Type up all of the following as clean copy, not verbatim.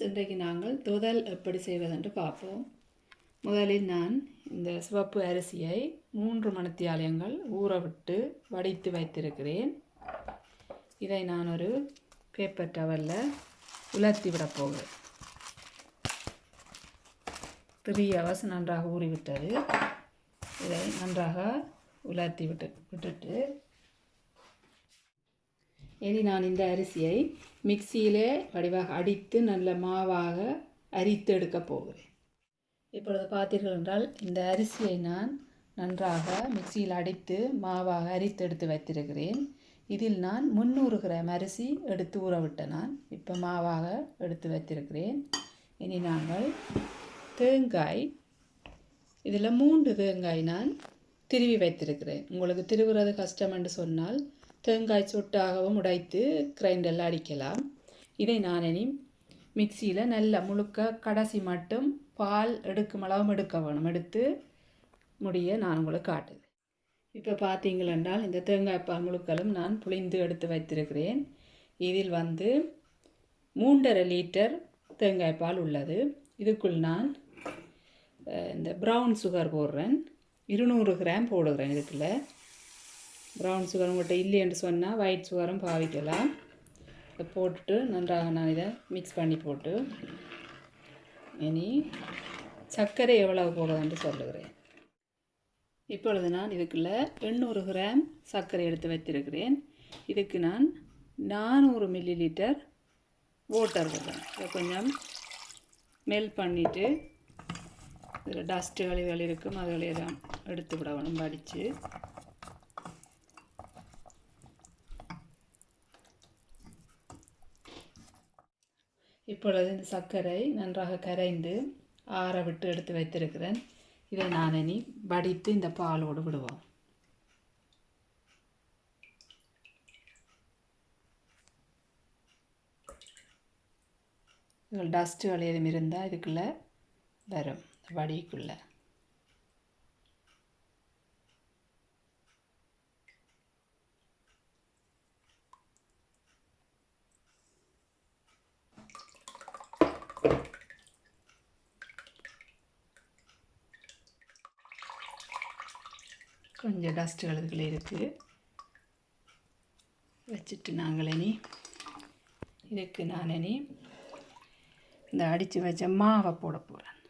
இன்றைக்கு நாங்கள் தொதல் எப்படி செய்வதென்று பார்ப்போம். முதலில் நான் இந்த சிவப்பு அரிசியை 3 மணித்தியாலங்கள் ஊற விட்டு வடித்து வைத்திருக்கிறேன். இதை நான் ஒரு பேப்பர் டவலில் உலர்த்தி விடப் போகிறேன். 3 hours நன்றாக ஊறிவிட்டது. இதை நன்றாக உலர்த்தி விட்டுட்டு இனி நான் இந்த அரிசியை மிக்சியிலே வடிவாக அடித்து நல்ல மாவாக அரித்து எடுக்கப் போகிறேன். இப்பொழுது பார்த்தீர்கள் என்றால் இந்த அரிசியை நான் நன்றாக மிக்சியில் அடித்து மாவாக அரித்து எடுத்து வைத்திருக்கிறேன். இதில் நான் 300 கிராம் அரிசி எடுத்து ஊற விட்டேன். நான் இப்போ மாவாக எடுத்து வைத்திருக்கிறேன். இனி நாங்கள் தேங்காய், இதில் 3 தேங்காய் நான் திருவி வைத்திருக்கிறேன். உங்களுக்கு திருவுறது கஷ்டம் என்று சொன்னால் தேங்காய் சொட்டாகவும் உடைத்து கிரைண்டரில் அடிக்கலாம். இதை நான் இனி மிக்சியில் நல்ல முழுக்க கடைசி மட்டும் பால் எடுக்கும் அளவும் எடுக்க வேணும். எடுத்து முடிய நான் உங்களுக்கு காட்டுது. இப்போ பார்த்தீங்களென்றால் இந்த தேங்காய் பால் முழுக்களும் நான் புளிந்து எடுத்து வைத்திருக்கிறேன். இதில் 3.5 லிட்டர் தேங்காய் பால் உள்ளது. இதுக்குள் நான் இந்த ப்ரௌன் சுகர் போடுறேன். 200 கிராம் போடுகிறேன். இதுக்குள்ள ப்ரௌன் சுகர் உங்கள்கிட்ட இல்லை என்று சொன்னால் ஒயிட் சுகரும் பாவிக்கலாம். இதை போட்டுட்டு நன்றாக நான் இதை மிக்ஸ் பண்ணி போட்டு இனி சர்க்கரை எவ்வளவு போடுறதுன்னு சொல்லுகிறேன். இப்பொழுது நான் இதுக்குள்ள 800 கிராம் சர்க்கரை எடுத்து வைத்திருக்கிறேன். இதுக்கு நான் 400 மில்லி லிட்டர் வாட்டர் போடுறேன். இதை கொஞ்சம் மெல்ட் பண்ணிவிட்டு இதில் டஸ்ட்டு கழிவுகள் இருக்கும், அதுகளையெல்லாம் எடுத்து விடணும் வடித்து. இப்பொழுது இந்த சர்க்கரை நன்றாக கரைந்து ஆற விட்டு எடுத்து வைத்திருக்கிறேன். இதை நான் இனி வடித்து இந்த பாலோடு விடுவோம். இதில் டஸ்ட்டுகள் எதுவும் இருந்தால் இதுக்குள்ளே வரும் வடிக்குள்ளே. கொஞ்சம் டஸ்ட்டுகள் இதுக்குள்ளே இருக்குது. வச்சுட்டு நாங்கள் இனி இதுக்கு நான் இனி இந்த அடித்து வச்ச மாவை போட போகிறேன்.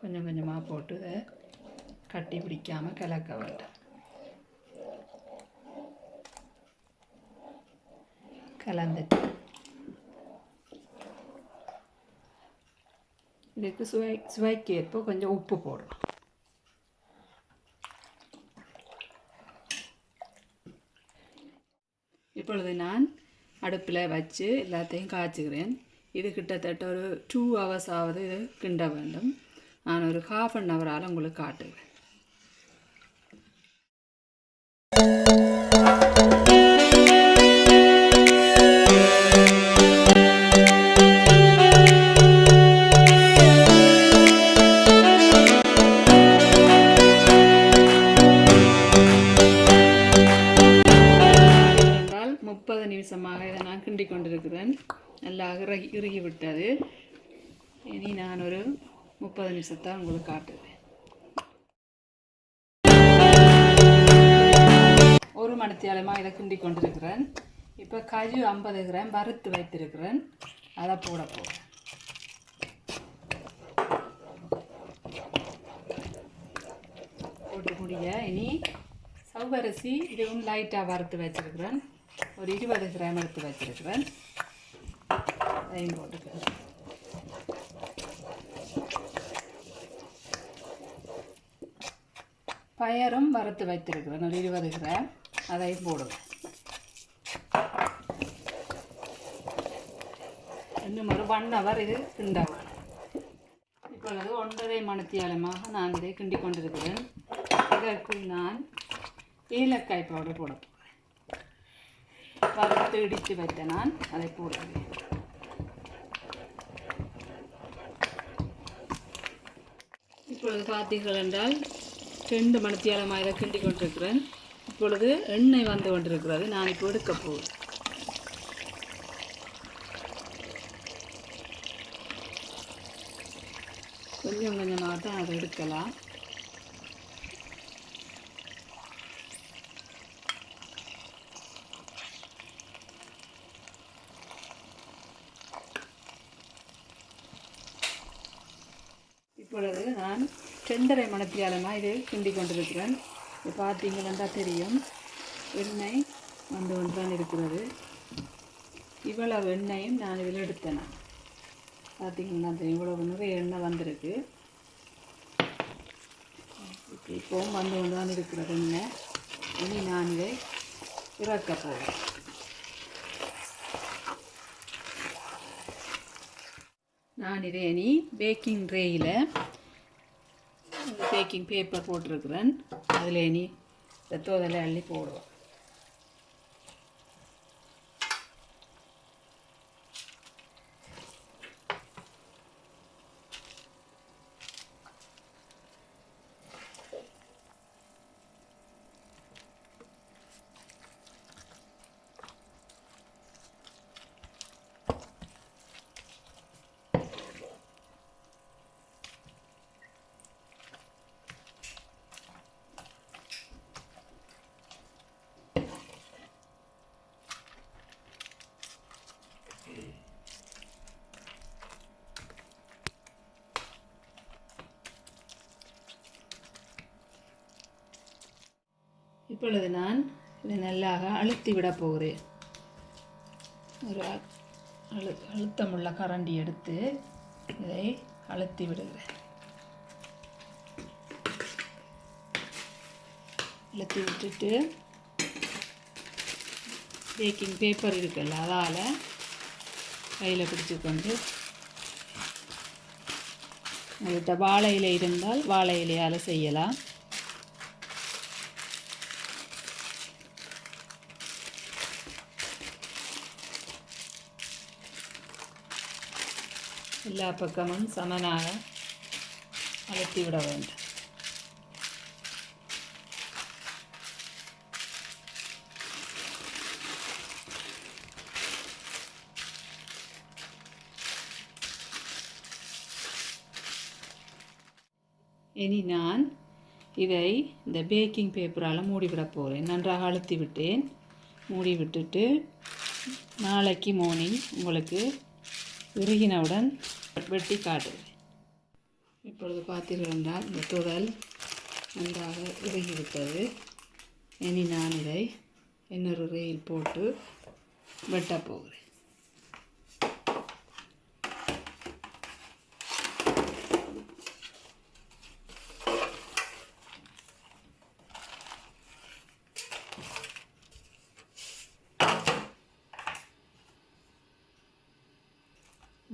கொஞ்சம் கொஞ்சமாக போட்டு இதை கட்டி பிடிக்காமல் கலக்க வேண்டாம். கலந்துட்டு இதுக்கு சுவைக்கேற்ப கொஞ்சம் உப்பு போடணும். இப்பொழுது நான் அடுப்பில் வச்சு எல்லாத்தையும் காய்ச்சுக்கிறேன். இது கிட்டத்தட்ட ஒரு 2 hours ஆவது இது கிண்ட வேண்டும். நான் ஒரு 1/2 hour உங்களுக்கு காட்டுவேன். இதை நான் கிண்டி கொண்டிருக்கிறேன். நல்லா இறுகி விட்டது. இனி நான் ஒரு 30 நிமிஷத்தை உங்களுக்கு காட்டுவேன். 1 மணித்தியாலமாக இதை கிண்டி கொண்டிருக்கிறேன். இப்போ கஜு 50 கிராம் வறுத்து வைத்திருக்கிறேன். அதை போட போகிறேன். போட்டு முடிய இனி சவ்வரிசி இதுவும் லைட்டாக வறுத்து வச்சிருக்கிறேன். ஒரு 20 கிராம் எடுத்து வச்சிருக்கிறேன். அதையும் போட்டுக்கிறேன். பயரும் வறுத்து வைத்திருக்கிறேன். ஒரு 20 கிராம் அதையும் போடுவேன். இன்னும் ஒரு 1 hour இது கிண்டவேன். இப்பொழுது 1.5 மணித்தியாலமாக நான் இதை கிண்டி கொண்டிருக்கிறேன். இதற்குள் நான் ஏலக்காய் பவுடர் போட போகிறேன். வறுத்து இடித்து வைத்த நான் அதை போடுகிறேன். இப்பொழுது பார்த்தீர்கள் என்றால் 2 மணித்தியாலமாக இதை கிண்டி கொண்டிருக்கிறேன். இப்பொழுது எண்ணெய் வந்து கொண்டிருக்கிறது. நான் இப்போ எடுக்க போகிறேன். கொஞ்சம் கொஞ்சமாக தான் அதை எடுக்கலாம். இப்பொழுது நான் 2.5 மணித்தியாலமாக இதை கிண்டி கொண்டிருக்கிறேன். இது பார்த்தீங்கன்னா தெரியும், எண்ணெய் வந்து கொண்டு தான் இருக்கிறது. இவ்வளவு எண்ணெயும் நான் இதில் எடுத்தேன். பார்த்தீங்கன்னா தெரியும், இவ்வளவு நிறைய எண்ணெய் வந்திருக்கு. இப்போவும் வந்து கொண்டு தான் இருக்கிறது எண்ணெய். இனி நான் இதை இறக்க போகிறேன். நான் இதை இனி பேக்கிங் ட்ரேயில் பேக்கிங் பேப்பர் போட்டிருக்கிறேன். அதில் இனி இந்த தோதலை அள்ளி போடுவோம். இப்பொழுது நான் இதை நல்லாக அழுத்தி விட போகிறேன். ஒரு அழுத்தமுள்ள கரண்டி எடுத்து இதை அழுத்தி விடுகிறேன். அழுத்தி விட்டுட்டு பேக்கிங் பேப்பர் இருக்குல்ல, அதால் கையில் பிடிச்சிக்கொண்டு, உங்கள்கிட்ட வாழை இலை இருந்தால் வாழை இலையால் செய்யலாம். எல்லா பக்கமும் சமனாக அழுத்தி விட வேண்டும். இனி நான் இதை இந்த பேக்கிங் பேப்பரால் மூடிவிட போகிறேன். நன்றாக அழுத்தி விட்டேன். மூடி விட்டுட்டு நாளைக்கு மார்னிங் உங்களுக்கு இறுகினவுடன் வெட்டி காட்டுவேன். இப்பொழுது பார்த்தீர்கள் என்றால் இந்த துகள் நன்றாக இறுகிவிட்டது. இனி நான் இதை இன்னொரு ரேயில் போட்டு வெட்டப் போகிறேன்.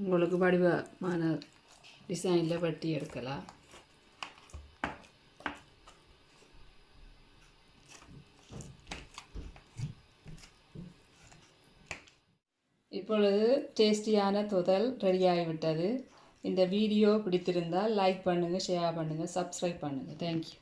உங்களுக்கு வடிவமான டிசைனில் வெட்டி எடுக்கலாம். இப்பொழுது டேஸ்டியான தொதல் ரெடியாகிவிட்டது. இந்த வீடியோ பிடித்திருந்தால் லைக் பண்ணுங்கள், ஷேர் பண்ணுங்கள், சப்ஸ்கிரைப் பண்ணுங்கள். தேங்க்யூ.